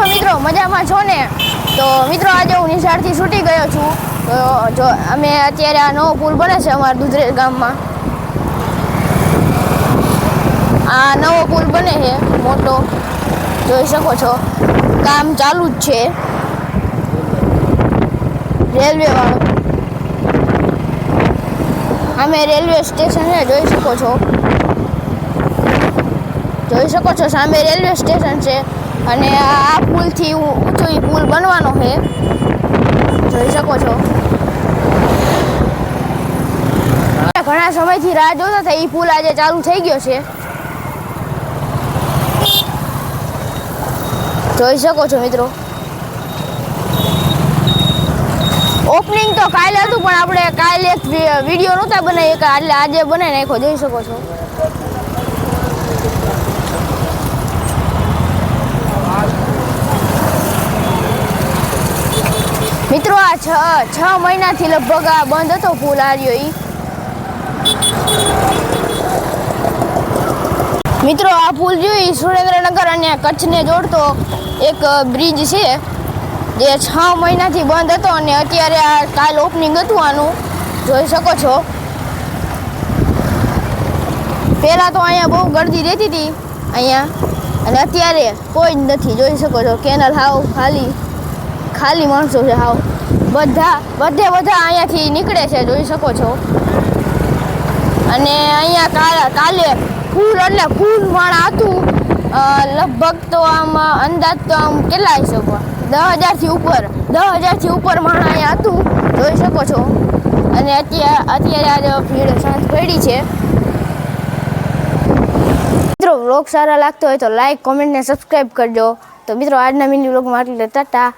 છો મિત્રો, મજામાં છો ને? તો મિત્રો આજે હું નિશાળથી છૂટી ગયો છું. તો જો અમે અત્યારે આ નવો પુલ બને છે અમારા દુધરેજ ગામમાં. આ નવો પુલ બને છે મોટો, જોઈ શકો છો. કામ ચાલુ જ છે રેલવે વાળો. અમે રેલવે સ્ટેશન છે, જોઈ શકો છો. સામે રેલવે સ્ટેશન છે અને આ પુલથી ઊંચો પુલ બનવાનો છે, જોઈ શકો છો. ઘણા સમયથી રાહ જોતા હતા, એ પુલ આજે ચાલુ થઈ ગયો છે, જોઈ શકો છો મિત્રો. ઓપનિંગ તો કાલે હતું પણ આપણે કાલે એક વિડીયો નહોતા બનાવી, એટલે આજે બનાવી નાખ્યો, જોઈ શકો છો. મિત્રો આ છ મહિનાથી લગભગ આ બંધ હતો પુલ આર્યો ઈ. મિત્રો આ પુલ જોઈ સુરેન્દ્રનગર અને કચ્છને જોડતો એક બ્રિજ છે, જે 6 મહિનાથી બંધ હતો અને અત્યારે આ કાલ ઓપનિંગ હતું આનું, જોઈ શકો છો. પહેલાં તો અહીંયા બહુ ગરદી રહેતી હતી અહીંયા, અને અત્યારે કોઈ જ નથી, જોઈ શકો છો. કેનલ હાવ ખાલી માણસો છે, હાવ બધા અહીંયાથી નીકળે છે, જોઈ શકો છો. અને અહીંયા કાલે ફૂલ એટલે ફૂલ માણા હતું, લગભગ તો આમ અંદાજ તો આમ કેટલા હશે, 10,000થી ઉપર માણા અહીંયા હતું, જોઈ શકો છો. અને અત્યારે આજે ભીડ શાંત પડી છે. મિત્રો વ્લોગ સારા લાગતો હોય તો લાઈક, કોમેન્ટ ને સબસ્ક્રાઈબ કરજો. તો મિત્રો આજના મિની વ્લોગમાં આટલું, ટાટા.